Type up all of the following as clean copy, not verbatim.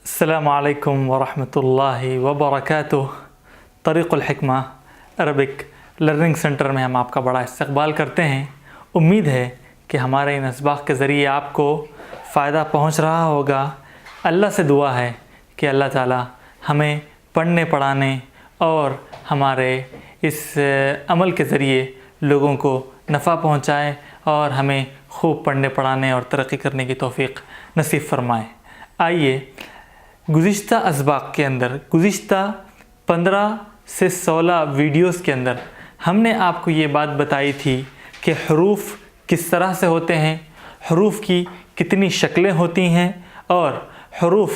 السلام علیکم ورحمۃ اللہ وبرکاتہ۔ طریق الحکمہ عربک لرننگ سینٹر میں ہم آپ کا بڑا استقبال کرتے ہیں۔ امید ہے کہ ہمارے ان اسباق کے ذریعے آپ کو فائدہ پہنچ رہا ہوگا۔ اللہ سے دعا ہے کہ اللہ تعالی ہمیں پڑھنے پڑھانے اور ہمارے اس عمل کے ذریعے لوگوں کو نفع پہنچائے اور ہمیں خوب پڑھنے پڑھانے اور ترقی کرنے کی توفیق نصیب فرمائے۔ آئیے گزشتہ اسباق کے اندر، گزشتہ 15 سے 16 ویڈیوز کے اندر ہم نے آپ کو یہ بات بتائی تھی کہ حروف کس طرح سے ہوتے ہیں، حروف کی کتنی شکلیں ہوتی ہیں اور حروف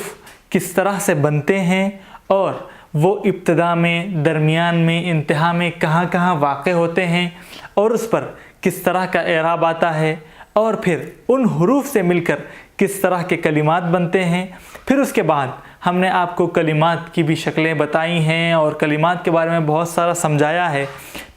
کس طرح سے بنتے ہیں اور وہ ابتدا میں، درمیان میں، انتہا میں کہاں کہاں واقع ہوتے ہیں اور اس پر کس طرح کا اعراب آتا ہے، اور پھر ان حروف سے مل کر کس طرح کے کلمات بنتے ہیں۔ پھر اس کے بعد ہم نے آپ کو کلمات کی بھی شکلیں بتائی ہیں اور کلمات کے بارے میں بہت سارا سمجھایا ہے۔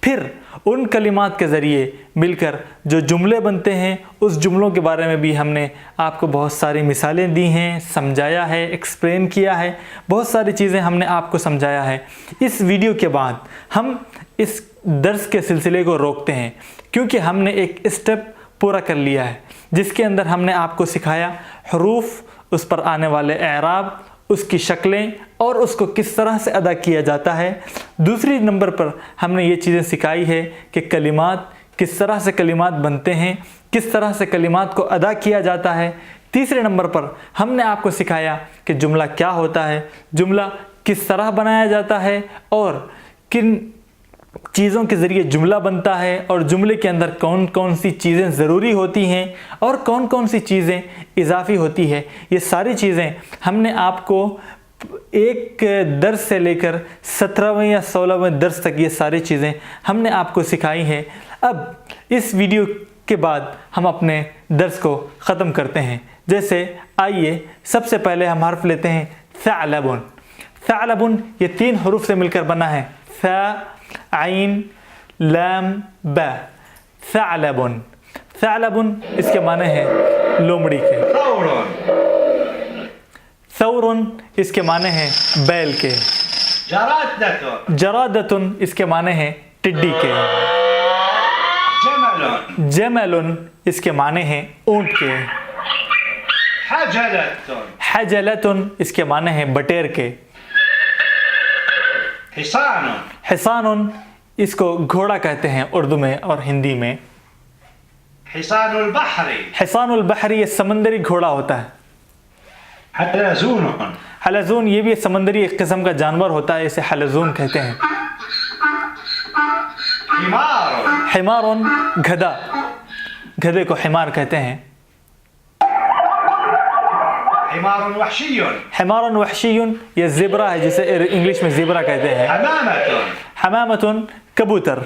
پھر ان کلمات کے ذریعے مل کر جو جملے بنتے ہیں اس جملوں کے بارے میں بھی ہم نے آپ کو بہت ساری مثالیں دی ہیں، سمجھایا ہے، ایکسپلین کیا ہے، بہت ساری چیزیں ہم نے آپ کو سمجھایا ہے۔ اس ویڈیو کے بعد ہم اس درس کے سلسلے کو روکتے ہیں کیونکہ ہم نے ایک اسٹیپ پورا کر لیا ہے جس کے اندر ہم نے آپ کو سکھایا حروف، اس پر آنے والے اعراب، اس کی شکلیں اور اس کو کس طرح سے ادا کیا جاتا ہے۔ دوسری نمبر پر ہم نے یہ چیزیں سکھائی ہے کہ کلمات کس طرح سے کلمات بنتے ہیں، کس طرح سے کلمات کو ادا کیا جاتا ہے۔ تیسرے نمبر پر ہم نے آپ کو سکھایا کہ جملہ کیا ہوتا ہے، جملہ کس طرح بنایا جاتا ہے اور کن چیزوں کے ذریعے جملہ بنتا ہے اور جملے کے اندر کون کون سی چیزیں ضروری ہوتی ہیں اور کون کون سی چیزیں اضافی ہوتی ہے۔ یہ ساری چیزیں ہم نے آپ کو ایک درس سے لے کر 17ویں یا 16ویں درس تک یہ ساری چیزیں ہم نے آپ کو سکھائی ہیں۔ اب اس ویڈیو کے بعد ہم اپنے درس کو ختم کرتے ہیں۔ جیسے آئیے سب سے پہلے ہم حرف لیتے ہیں ثعلب۔ ثعلب یہ 3 حروف سے مل کر بنا ہے، ثا، عین، لام، با، ثعلب۔ ثعلب اس کے معنی ہے لومڑی کے۔ ثور اس کے معنی ہے بیل کے۔ جرادۃ اس کے معنی ہے ٹڈی کے۔ جمل اس کے معنی ہے اونٹ کے۔ حجلۃ اس کے معنی ہے بٹیر کے۔ حصان اس کو گھوڑا کہتے ہیں اردو میں اور ہندی میں۔ حصان البحر۔ حصان البحر یہ سمندری گھوڑا ہوتا ہے۔ حلزون۔ حلزون یہ بھی سمندری ایک قسم کا جانور ہوتا ہے، اسے حلزون کہتے ہیں۔ حمار۔ حمار گدھا، گدھے کو حمار کہتے ہیں۔ حمار وحشی۔ حمار وحشی یہ زیبرا ہے جسے انگلش میں زیبرا کہتے ہیں۔ حمامۃ۔ حمامۃ کبوتر۔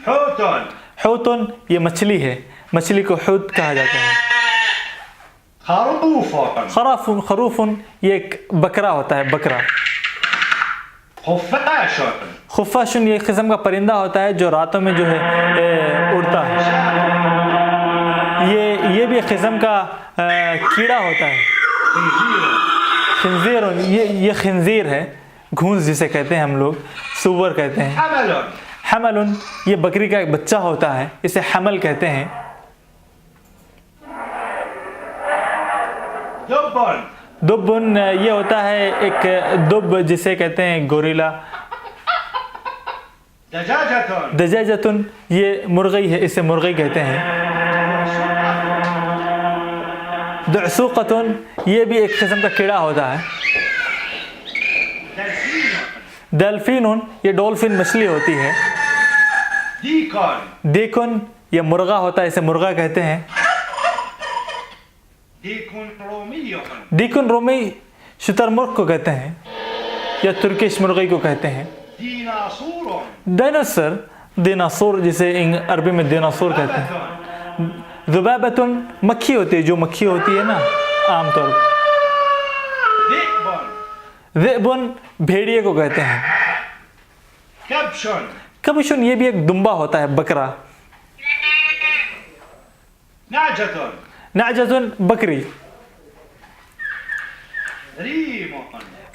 حوت۔ حوت یہ مچھلی ہے، مچھلی کو حوت کہا جاتا ہے۔ خروف۔ خروف یہ ایک بکرا ہوتا ہے، بکرا۔ خفاش۔ خفاش یہ ایک قسم کا پرندہ ہوتا ہے جو راتوں میں جو ہے اڑتا ہے۔ یہ بھی ایک قسم کا کیڑا ہوتا ہے۔ خنزیر یہ خنزیر ہے، گھونس جسے کہتے ہیں ہم لوگ، سور کہتے ہیں۔ حمل۔ حمل یہ بکری کا ایک بچہ ہوتا ہے، اسے حمل کہتے ہیں۔ دب۔ دب یہ ہوتا ہے ایک دب جسے کہتے ہیں گوریلا۔ دجاجۃ۔ دجاجۃ یہ مرغی ہے، اسے مرغی کہتے ہیں۔ دعسوقۃ یہ بھی ایک قسم کا کیڑا ہوتا ہے۔ ڈلفین یہ ڈولفن مچھلی ہوتی ہے۔ دیکن۔ دیکن یہ مرغا ہوتا ہے، اسے مرغا کہتے ہیں۔ دیکن رومی۔ دیکن رومی شتر مرغ کو کہتے ہیں یا ترکش مرغی کو کہتے ہیں۔ دیناصور۔ ڈائناسور، دیناصور جسے عربی میں دیناصور کہتے ہیں۔ ذبابۃ مکھی ہوتی ہے، جو مکھی ہوتی ہے نا عام طور پر۔ ذئب۔ ذئب بھیڑیے کو کہتے ہیں۔ کبش۔ کبش یہ بھی ایک دمبا ہوتا ہے، بکرا۔ نعجة نعجة بکری، ريم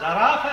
زرافة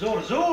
زرزور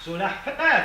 سلحفاة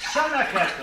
سمكة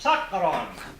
صقر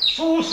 صوص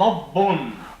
ضب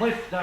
ضفدع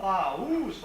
طاووس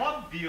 ضبي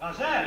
غزال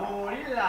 غوريلا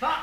فأر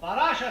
فراشة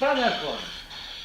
فنك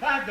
فهد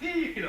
فيل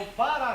قبارة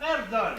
قرد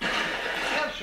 قرش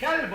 كلب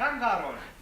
كنغر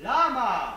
لاما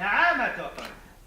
نعامة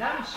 نمس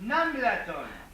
نملة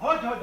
هدهد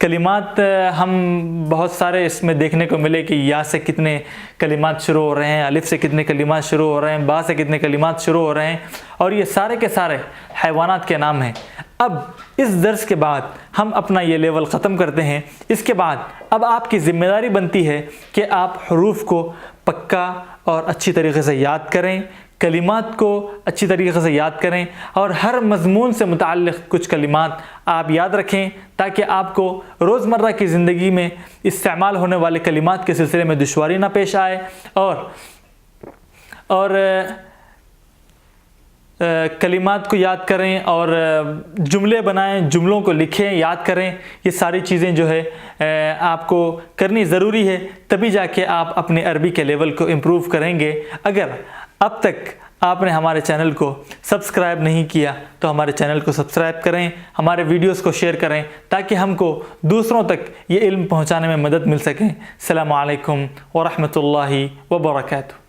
کلمات ہم بہت سارے اس میں دیکھنے کو ملے کہ یا سے کتنے کلمات شروع ہو رہے ہیں، الف سے کتنے کلمات شروع ہو رہے ہیں، با سے کتنے کلمات شروع ہو رہے ہیں، اور یہ سارے کے سارے حیوانات کے نام ہیں۔ اب اس درس کے بعد ہم اپنا یہ لیول ختم کرتے ہیں۔ اس کے بعد اب آپ کی ذمہ داری بنتی ہے کہ آپ حروف کو پکا اور اچھی طریقے سے یاد کریں، کلمات کو اچھی طریقے سے یاد کریں، اور ہر مضمون سے متعلق کچھ کلمات آپ یاد رکھیں تاکہ آپ کو روزمرہ کی زندگی میں استعمال ہونے والے کلمات کے سلسلے میں دشواری نہ پیش آئے، اور کلمات کو یاد کریں اور جملے بنائیں، جملوں کو لکھیں، یاد کریں۔ یہ ساری چیزیں جو ہے آپ کو کرنی ضروری ہے، تبھی جا کے آپ اپنے عربی کے لیول کو امپروو کریں گے۔ اگر اب تک آپ نے ہمارے چینل کو سبسکرائب نہیں کیا تو ہمارے چینل کو سبسکرائب کریں، ہمارے ویڈیوز کو شیئر کریں تاکہ ہم کو دوسروں تک یہ علم پہنچانے میں مدد مل سکے۔ السلام علیکم ورحمۃ اللہ وبرکاتہ۔